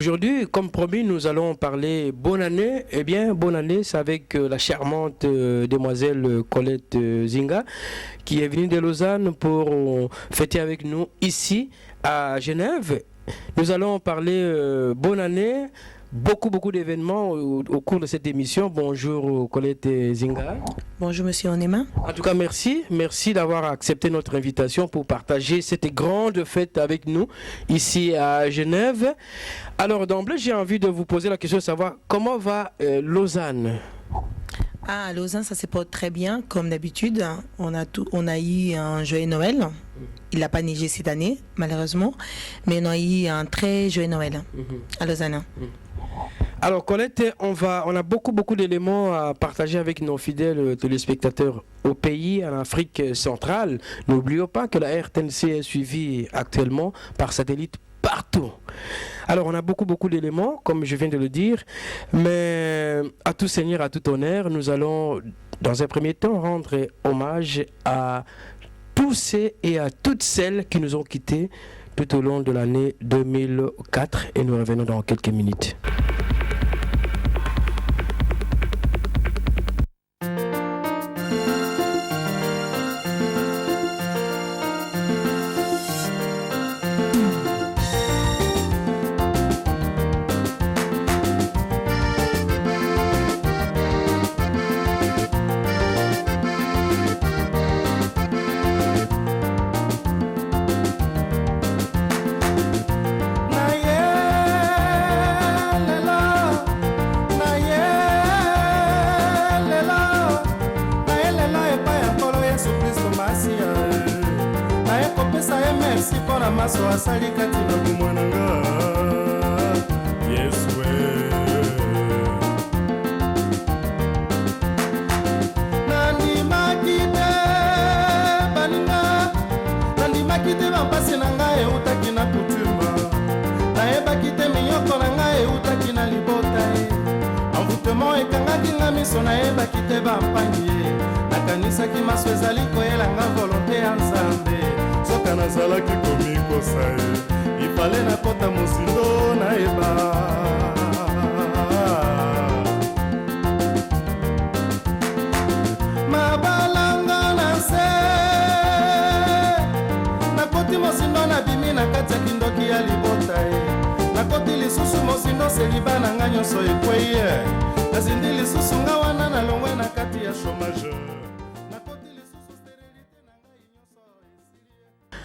Aujourd'hui, comme promis, nous allons parler bonne année. Eh bien, bonne année, c'est avec la charmante demoiselle Colette Zinga qui est venue de Lausanne pour fêter avec nous ici à Genève. Nous allons parler bonne année, beaucoup d'événements au cours de cette émission. Bonjour Colette Zinga. Bonjour Monsieur Onema. En tout cas, merci d'avoir accepté notre invitation pour partager cette grande fête avec nous ici à Genève. Alors d'emblée, j'ai envie de vous poser la question de savoir comment va Lausanne. À Lausanne, ça se porte très bien, comme d'habitude. On a eu un joyeux Noël. Il n'a pas neigé cette année, malheureusement, mais on a eu un très joyeux Noël à Lausanne. Alors Colette, on a beaucoup d'éléments à partager avec nos fidèles téléspectateurs au pays, en Afrique centrale. N'oublions pas que la RTNC est suivie actuellement par satellite partout. Alors on a beaucoup d'éléments, comme je viens de le dire, mais à tout seigneur, à tout honneur, nous allons dans un premier temps rendre hommage à tous ceux et à toutes celles qui nous ont quittés tout au long de l'année 2004 et nous revenons dans quelques minutes.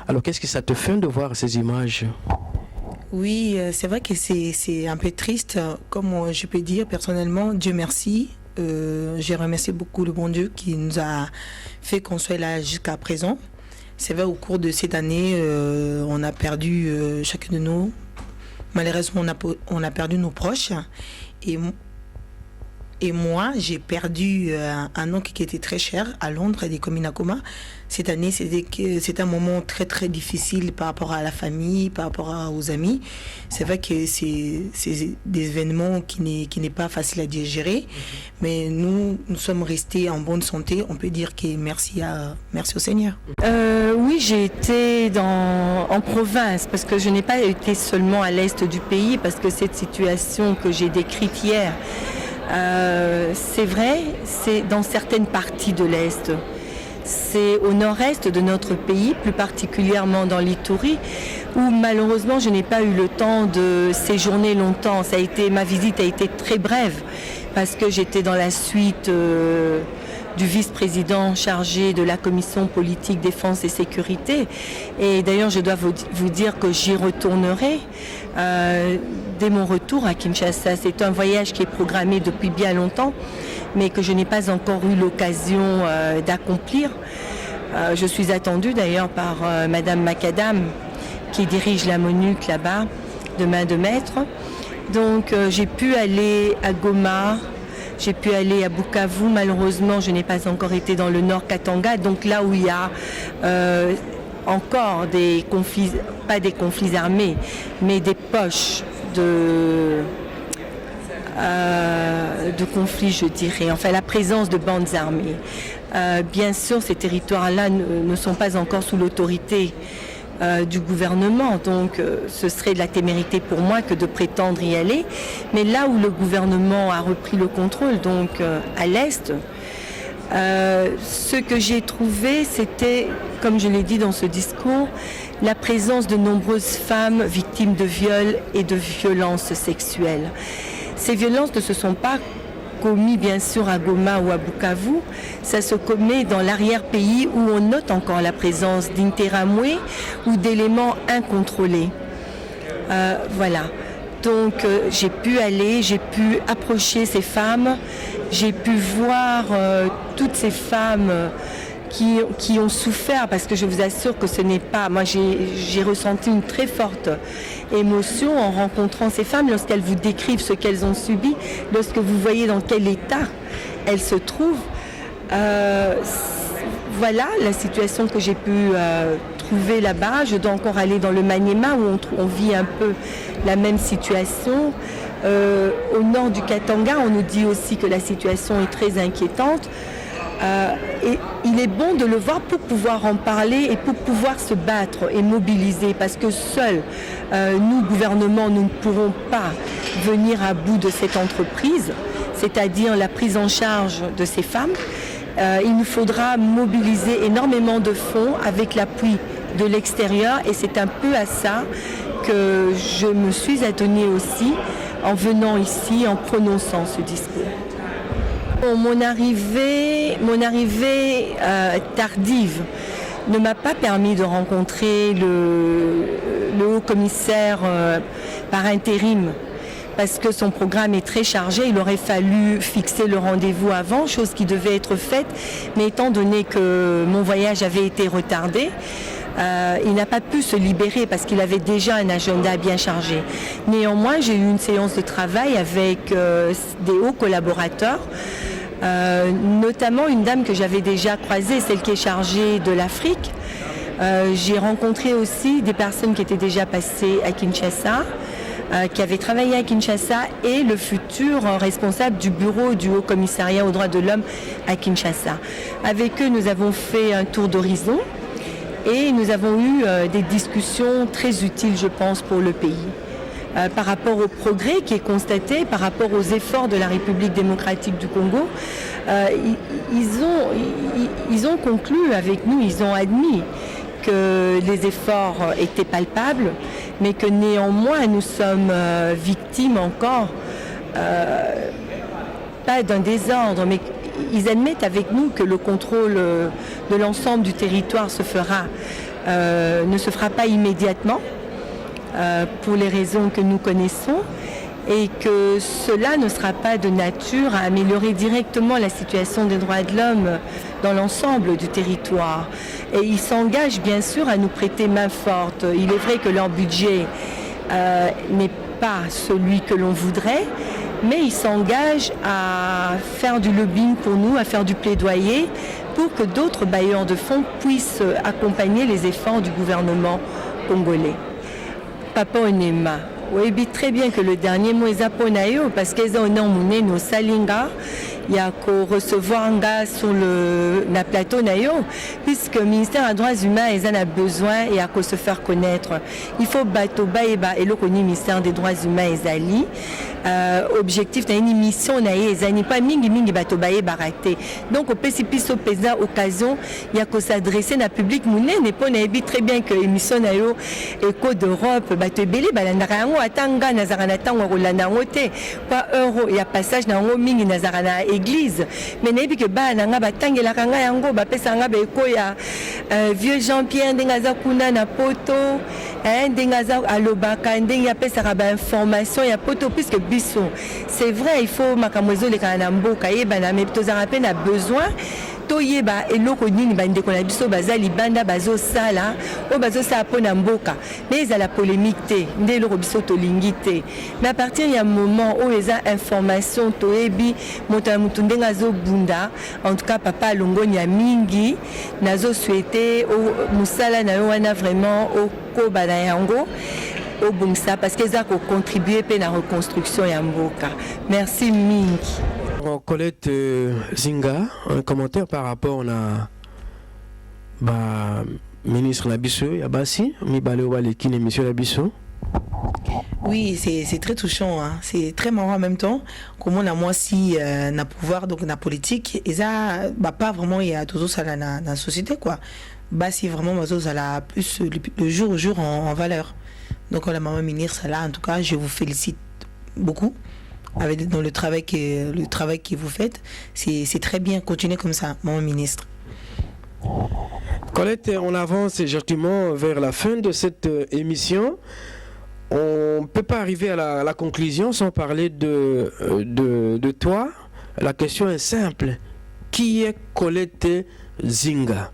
Alors qu'est-ce que ça te fait de voir ces images? Oui, c'est vrai que c'est un peu triste, comme je peux dire personnellement. Dieu merci, j'ai remercié beaucoup le bon Dieu qui nous a fait qu'on soit là jusqu'à présent. C'est vrai, au cours de cette année, on a perdu chacun de nous. Malheureusement, on a perdu nos proches. Et moi, j'ai perdu un oncle qui était très cher à Londres, des Kominakoma. Cette année, c'était un moment très difficile par rapport à la famille, par rapport aux amis. C'est vrai que c'est des événements qui n'est pas facile à digérer. Mais nous sommes restés en bonne santé. On peut dire que merci au Seigneur. Oui, j'ai été en province parce que je n'ai pas été seulement à l'est du pays parce que cette situation que j'ai décrite hier, c'est vrai, c'est dans certaines parties de l'Est. C'est au nord-est de notre pays, plus particulièrement dans l'Ituri, où malheureusement je n'ai pas eu le temps de séjourner longtemps. Ma visite a été très brève parce que j'étais dans la suite du vice-président chargé de la commission politique, défense et sécurité. Et d'ailleurs, je dois vous dire que j'y retournerai dès mon retour à Kinshasa. C'est un voyage qui est programmé depuis bien longtemps, mais que je n'ai pas encore eu l'occasion d'accomplir. Je suis attendue d'ailleurs par Madame Macadam, qui dirige la MONUC là-bas, de main de maître. Donc j'ai pu aller à Goma, j'ai pu aller à Bukavu. Malheureusement, je n'ai pas encore été dans le nord Katanga, donc là où il y a encore des conflits, pas des conflits armés, mais des poches de conflits, je dirais, enfin la présence de bandes armées. Bien sûr, ces territoires-là ne sont pas encore sous l'autorité du gouvernement. Donc ce serait de la témérité pour moi que de prétendre y aller. Mais là où le gouvernement a repris le contrôle, donc à l'Est, ce que j'ai trouvé, c'était, comme je l'ai dit dans ce discours, la présence de nombreuses femmes victimes de viols et de violences sexuelles. Ces violences ne se sont pas commis bien sûr à Goma ou à Bukavu, ça se commet dans l'arrière-pays où on note encore la présence d'interamwe ou d'éléments incontrôlés. Voilà. Donc j'ai pu aller, j'ai pu approcher ces femmes, j'ai pu voir toutes ces femmes qui ont souffert, parce que je vous assure que ce n'est pas... Moi j'ai ressenti une très forte émotion en rencontrant ces femmes lorsqu'elles vous décrivent ce qu'elles ont subi, lorsque vous voyez dans quel état elles se trouvent. Voilà la situation que j'ai pu trouver là-bas. Je dois encore aller dans le Maniema où on vit un peu la même situation. Au nord du Katanga, on nous dit aussi que la situation est très inquiétante. Et il est bon de le voir pour pouvoir en parler et pour pouvoir se battre et mobiliser, parce que seuls, nous, gouvernement, nous ne pourrons pas venir à bout de cette entreprise, c'est-à-dire la prise en charge de ces femmes. Il nous faudra mobiliser énormément de fonds avec l'appui de l'extérieur, et c'est un peu à ça que je me suis attennue aussi en venant ici, en prononçant ce discours. Bon, mon arrivée tardive ne m'a pas permis de rencontrer le haut commissaire par intérim, parce que son programme est très chargé. Il aurait fallu fixer le rendez-vous avant, chose qui devait être faite, mais étant donné que mon voyage avait été retardé, il n'a pas pu se libérer parce qu'il avait déjà un agenda bien chargé. Néanmoins, j'ai eu une séance de travail avec des hauts collaborateurs, notamment une dame que j'avais déjà croisée, celle qui est chargée de l'Afrique. J'ai rencontré aussi des personnes qui étaient déjà passées à Kinshasa, qui avaient travaillé à Kinshasa, et le futur responsable du bureau du Haut Commissariat aux droits de l'homme à Kinshasa. Avec eux, nous avons fait un tour d'horizon et nous avons eu des discussions très utiles, je pense, pour le pays. Par rapport au progrès qui est constaté, par rapport aux efforts de la République démocratique du Congo, ils ont conclu avec nous, ils ont admis que les efforts étaient palpables, mais que néanmoins nous sommes victimes encore, pas d'un désordre, mais ils admettent avec nous que le contrôle de l'ensemble du territoire ne se fera pas immédiatement, pour les raisons que nous connaissons, et que cela ne sera pas de nature à améliorer directement la situation des droits de l'homme dans l'ensemble du territoire. Et ils s'engagent bien sûr à nous prêter main forte. Il est vrai que leur budget n'est pas celui que l'on voudrait, mais ils s'engagent à faire du lobbying pour nous, à faire du plaidoyer pour que d'autres bailleurs de fonds puissent accompagner les efforts du gouvernement congolais. Papa Onema, oui, très bien que le dernier mot est Zaponayo, parce qu'ils ont emmené nos salinga, il y a qu'au recevoir sur le plateau Nayo, puisque le ministère des droits humains en a besoin et à qu'au se faire connaître. Il faut bateau baïba et le ministère des droits humains ezali. Objectif d'une émission ezani pas mingi bateau baïba raté. Donc au PCP au président occasion, il y a qu'au s'adresser à public mouné n'est pas très bien que émission Nayo Éco d'Europe bateau belé balandarango atanga nazarana tango rolanda ngote pas euro il y a passage na ngo mingi nazarana église mais nebi que ba nanga batangela kanga yango ba pesa nga be ko ya vieux Jean-Pierre ndengaza kuna na poto ndengaza alobaka ndenga pesa ba information ya poto puisque biso c'est vrai il faut makamwezo le kana mboka yeba na mais tozara pe na besoin toyeba eloko nini bandeko na biso baza libanda bazo sala o bazo sala pona mboka mais la polémique te nde eloko biso tolingi te mais à partir ya moment où eza information toyebi moto ya mutu ndenga azo bunda en tout cas papa longoni ya mingi nazo souhaiter o musala na yo wana vraiment o koba na yango au bungsa parce que ça contribuer à la reconstruction ya mboka. Merci mingi. Colette Zinga, un commentaire par rapport à ministre Nabiso, Yabasi, Mibale Wale, qui est monsieur Nabiso. Oui, c'est très touchant, hein. C'est très marrant en même temps. Comment on a moi si na pouvoir donc na politique et ça pas vraiment il y a toujours ça dans la société quoi. Bah si vraiment ça la plus le jour au jour en valeur. Donc la maman ministre là en tout cas je vous félicite beaucoup avec dans le travail que vous faites. C'est très bien, continuez comme ça maman ministre. Colette, on avance gentiment vers la fin de cette émission. On ne peut pas arriver à la conclusion sans parler de toi. La question est simple. Qui est Colette Zinga?